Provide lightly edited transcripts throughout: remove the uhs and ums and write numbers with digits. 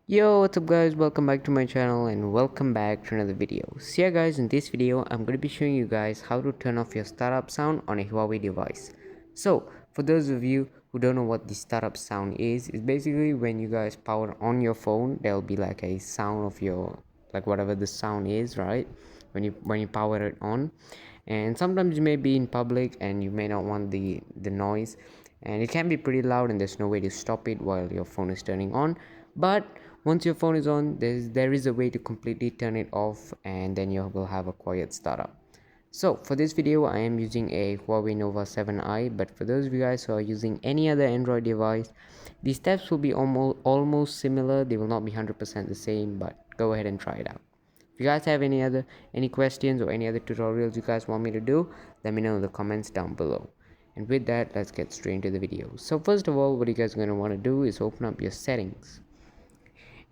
Yo, what's up guys, welcome back to my channel and welcome back to another video. So yeah guys, in this video I'm going to be showing you guys how to turn off your startup sound on a Huawei device. So for those of you who don't know what the startup sound is, it's basically when you guys power on your phone, there'll be like a sound of your, like whatever the sound is, right? When you power it on, and sometimes you may be in public and you may not want the noise, and it can be pretty loud and there's no way to stop it while your phone is turning on. But once your phone is on, there is a way to completely turn it off, and then you will have a quiet startup. So for this video I am using a Huawei Nova 7i, but for those of you guys who are using any other Android device, the steps will be almost similar. They will not be 100% the same, but go ahead and try it out. If you guys have any questions or any other tutorials you guys want me to do, let me know in the comments down below. And with that, let's get straight into the video. So first of all, what you guys are going to want to do is open up your settings,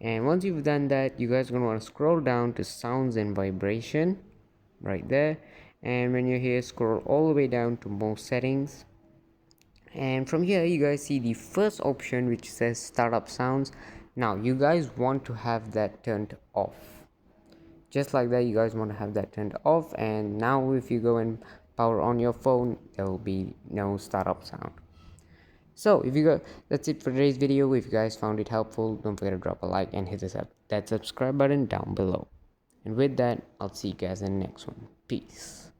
and once you've done that, you guys are going to want to scroll down to sounds and vibration right there. And when you're here, scroll all the way down to more settings, and from here you guys see the first option which says startup sounds. Now you guys want to have that turned off, just like that. You guys want to have that turned off, and now if you go and power on your phone, there will be no startup sound. So if you go, that's it for today's video. If you guys found it helpful, don't forget to drop a like and hit that subscribe button down below. And with that, I'll see you guys in the next one. Peace.